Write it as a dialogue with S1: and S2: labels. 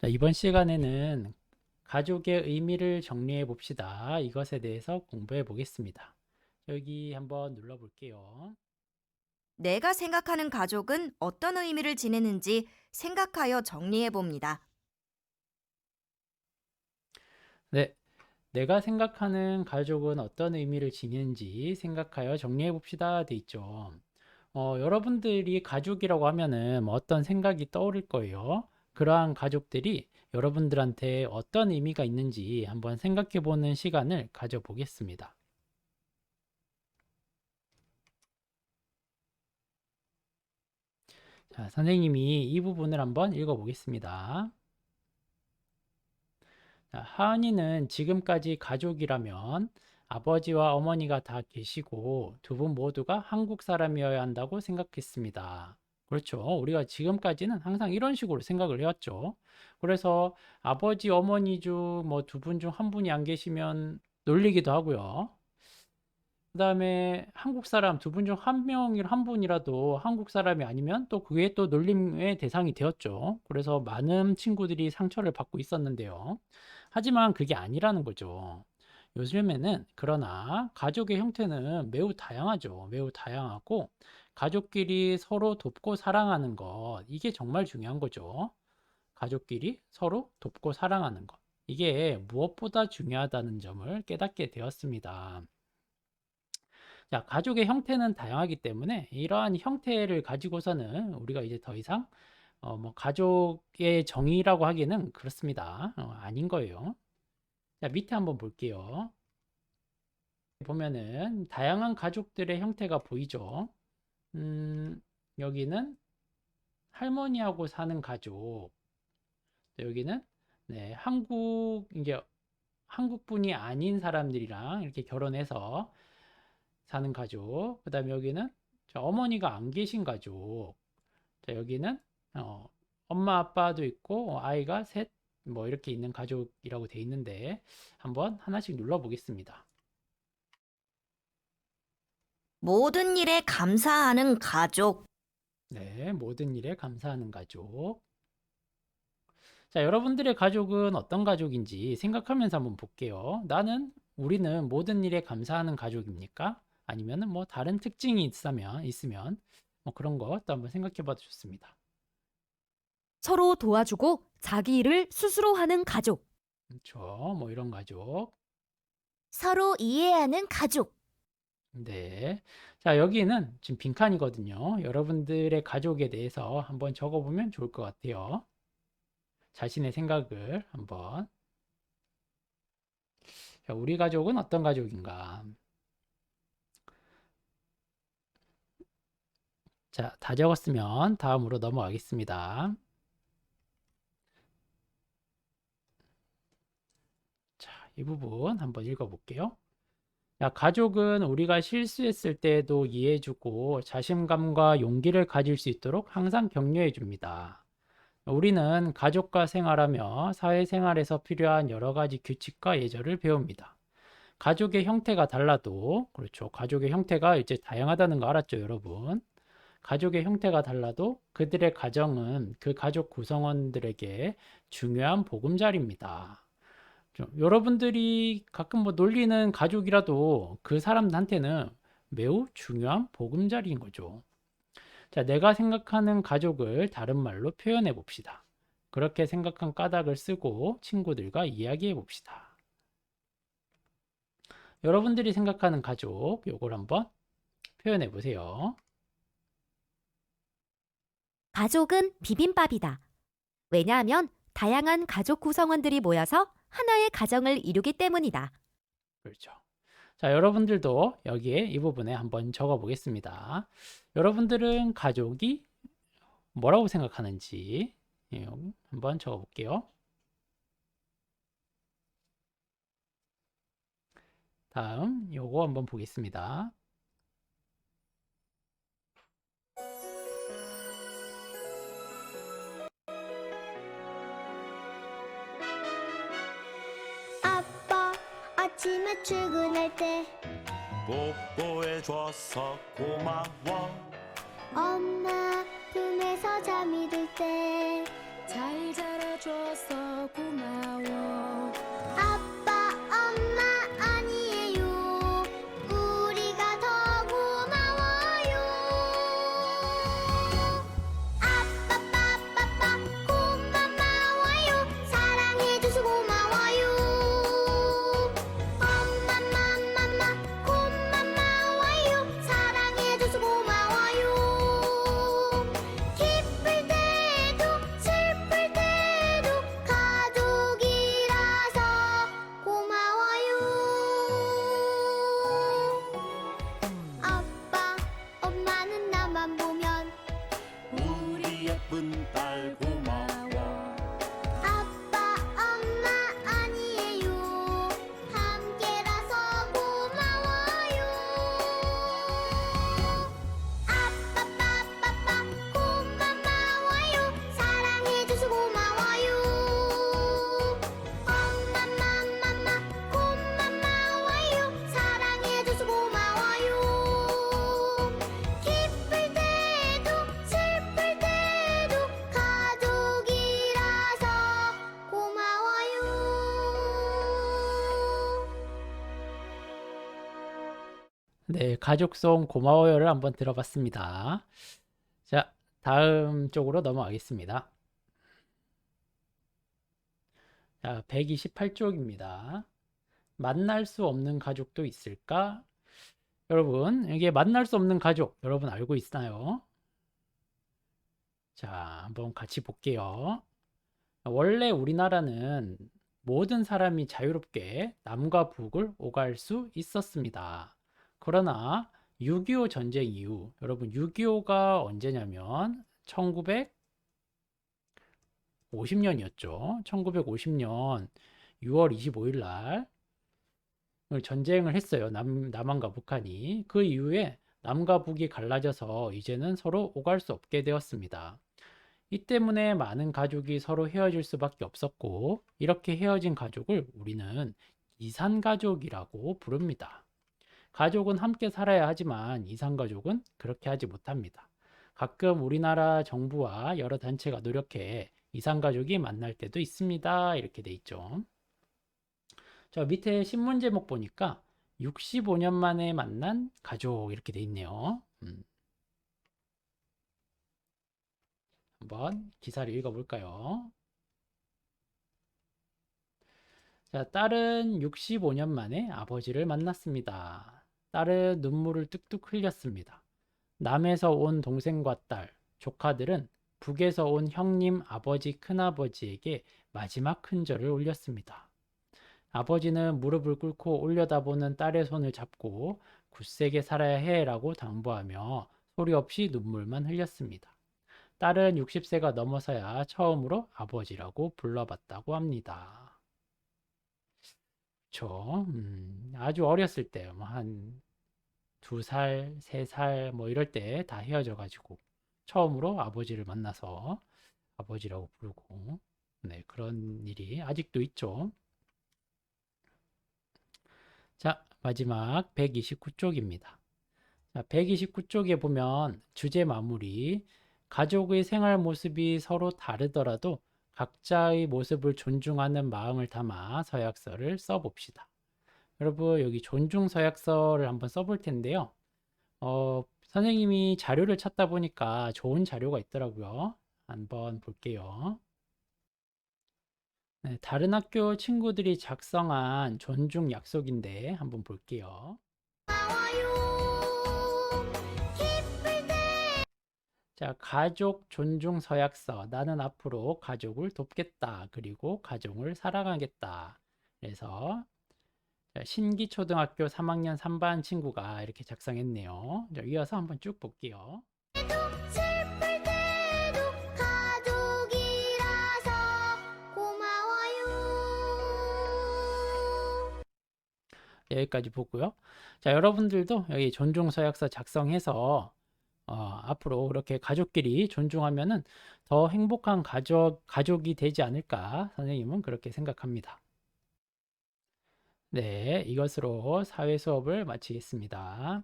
S1: 자, 이번 시간에는 가족의 의미를 정리해 봅시다. 이것에 대해서 공부해 보겠습니다. 여기 한번 눌러 볼게요.
S2: 내가 생각하는 가족은 어떤 의미를 지니는지 생각하여 정리해 봅니다.
S1: 네, 내가 생각하는 가족은 어떤 의미를 지니는지 생각하여 정리해 봅시다. 돼 있죠. 여러분들이 가족이라고 하면은 뭐 어떤 생각이 떠오를 거예요. 그러한 가족들이 여러분들한테 어떤 의미가 있는지 한번 생각해 보는 시간을 가져보겠습니다. 자, 선생님이 이 부분을 한번 읽어 보겠습니다. 자, 하은이는 지금까지 가족이라면 아버지와 어머니가 다 계시고 두 분 모두가 한국 사람이어야 한다고 생각했습니다. 그렇죠. 우리가 지금까지는 항상 이런 식으로 생각을 해왔죠. 그래서 아버지, 어머니 중 뭐 두 분 중 한 분이 안 계시면 놀리기도 하고요. 그다음에 한국 사람 두 분 중 한 분이라도 한국 사람이 아니면 또 그게 또 놀림의 대상이 되었죠. 그래서 많은 친구들이 상처를 받고 있었는데요. 하지만 그게 아니라는 거죠. 요즘에는 그러나 가족의 형태는 매우 다양하죠. 매우 다양하고 가족끼리 서로 돕고 사랑하는 것, 이게 정말 중요한 거죠. 가족끼리 서로 돕고 사랑하는 것. 이게 무엇보다 중요하다는 점을 깨닫게 되었습니다. 자, 가족의 형태는 다양하기 때문에 이러한 형태를 가지고서는 우리가 이제 더 이상 뭐 가족의 정의라고 하기는 그렇습니다. 아닌 거예요. 자, 밑에 한번 볼게요. 보면은 다양한 가족들의 형태가 보이죠. 음, 여기는 할머니하고 사는 가족. 여기는 네, 이제 한국 분이 아닌 사람들이랑 이렇게 결혼해서 사는 가족. 그다음에 여기는 어머니가 안 계신 가족. 자, 여기는 어, 엄마 아빠도 있고 아이가 셋 뭐 이렇게 있는 가족이라고 돼 있는데 한번 하나씩 눌러 보겠습니다.
S2: 모든 일에 감사하는 가족.
S1: 네, 모든 일에 감사하는 가족. 자, 여러분들의 가족은 어떤 가족인지 생각하면서 한번 볼게요. 우리는 모든 일에 감사하는 가족입니까? 아니면은 뭐 다른 특징이 있으면 뭐 그런 것도 한번 생각해 봐도 좋습니다.
S2: 서로 도와주고 자기 일을 스스로 하는 가족.
S1: 그렇죠. 뭐 이런 가족.
S2: 서로 이해하는 가족.
S1: 네. 자, 여기는 지금 빈칸이거든요. 여러분들의 가족에 대해서 한번 적어보면 좋을 것 같아요. 자신의 생각을 한번. 자, 우리 가족은 어떤 가족인가? 자, 다 적었으면 다음으로 넘어가겠습니다. 자, 이 부분 한번 읽어볼게요. 자, 가족은 우리가 실수했을 때에도 이해해주고 자신감과 용기를 가질 수 있도록 항상 격려해 줍니다. 우리는 가족과 생활하며 사회생활에서 필요한 여러 가지 규칙과 예절을 배웁니다. 가족의 형태가 달라도, 그렇죠. 가족의 형태가 이제 다양하다는 거 알았죠, 여러분? 가족의 형태가 달라도 그들의 가정은 그 가족 구성원들에게 중요한 보금자리입니다. 여러분들이 가끔 뭐 놀리는 가족이라도 그 사람한테는 매우 중요한 보금자리인 거죠. 자, 내가 생각하는 가족을 다른 말로 표현해 봅시다. 그렇게 생각한 까닭을 쓰고 친구들과 이야기해 봅시다. 여러분들이 생각하는 가족, 요걸 한번 표현해 보세요.
S2: 가족은 비빔밥이다. 왜냐하면 다양한 가족 구성원들이 모여서 하나의 가정을 이루기 때문이다.
S1: 그렇죠. 자, 여러분들도 여기에 이 부분에 한번 적어 보겠습니다. 여러분들은 가족이 뭐라고 생각하는지 한번 적어 볼게요. 다음 요거 한번 보겠습니다.
S3: 아빠 아침에 출근할 때
S4: 뽀뽀해줘서 고마워.
S3: 엄마 품에서 잠이 들 때
S4: 잘 자라줘서 고마워.
S3: 아빠, 엄마 아니에요. 우리가 더 고마워요. 아빠, 빠빠빠 고마워요. 사랑해줘서 고마워요. 엄마, 맘마마 고마워요. 사랑해줘서 고마워요. 기쁠 때도 슬플 때도 가족이라서 고마워요. 아빠, 엄마는 나만 보면
S5: 우리 예쁜 딸 고마워.
S3: 아빠, 엄마 아니에요. 함께라서 고마워요. 아빠, 빠빠빠 고마워요. 사랑해줘서 고마워요. 엄마, 맘마마 고마워요. 사랑해줘서 고마워요. 기쁠 때도 슬플 때도 가족이라서 고마워요.
S1: 네, 가족송 고마워요를 한번 들어봤습니다. 자, 다음 쪽으로 넘어가겠습니다. 자, 128쪽입니다. 만날 수 없는 가족도 있을까? 여러분, 이게 만날 수 없는 가족, 여러분 알고 있나요? 자, 한번 같이 볼게요. 원래 우리나라는 모든 사람이 자유롭게 남과 북을 오갈 수 있었습니다. 그러나 6.25 전쟁 이후, 여러분 6.25가 언제냐면 1950년이었죠. 1950년 6월 25일 날 전쟁을 했어요. 남한과 북한이. 그 이후에 남과 북이 갈라져서 이제는 서로 오갈 수 없게 되었습니다. 이 때문에 많은 가족이 서로 헤어질 수밖에 없었고, 이렇게 헤어진 가족을 우리는 이산가족이라고 부릅니다. 가족은 함께 살아야 하지만 이산가족은 그렇게 하지 못합니다. 가끔 우리나라 정부와 여러 단체가 노력해 이산가족이 만날 때도 있습니다. 이렇게 돼 있죠. 자, 밑에 신문 제목 보니까 65년 만에 만난 가족 이렇게 돼 있네요. 한번 기사를 읽어볼까요? 자, 딸은 65년 만에 아버지를 만났습니다. 딸은 눈물을 뚝뚝 흘렸습니다. 남에서 온 동생과 딸, 조카들은 북에서 온 형님, 아버지, 큰아버지에게 마지막 큰절을 올렸습니다. 아버지는 무릎을 꿇고 올려다보는 딸의 손을 잡고 굳세게 살아야 해라고 당부하며 소리 없이 눈물만 흘렸습니다. 딸은 60세가 넘어서야 처음으로 아버지라고 불러봤다고 합니다. 그쵸? 아주 어렸을 때, 뭐 한 2살, 3살, 뭐 이럴 때 다 헤어져가지고 처음으로 아버지를 만나서 아버지라고 부르고, 네, 그런 일이 아직도 있죠. 자, 마지막 129쪽입니다. 자, 129쪽에 보면 주제 마무리, 가족의 생활 모습이 서로 다르더라도 각자의 모습을 존중하는 마음을 담아 서약서를 써봅시다. 여러분, 여기 존중 서약서를 한번 써볼 텐데요. 선생님이 자료를 찾다 보니까 좋은 자료가 있더라고요. 한번 볼게요. 네, 다른 학교 친구들이 작성한 존중 약속인데 한번 볼게요. 자, 가족 존중 서약서. 나는 앞으로 가족을 돕겠다. 그리고 가족을 사랑하겠다. 그래서 신기초등학교 3학년 3반 친구가 이렇게 작성했네요. 자, 이어서 한번 쭉 볼게요.
S3: 슬플 때도 가족이라서 고마워요.
S1: 여기까지 보고요. 자, 여러분들도 여기 존중 서약서 작성해서 앞으로 그렇게 가족끼리 존중하면은 더 행복한 가족이 되지 않을까 선생님은 그렇게 생각합니다. 네, 이것으로 사회 수업을 마치겠습니다.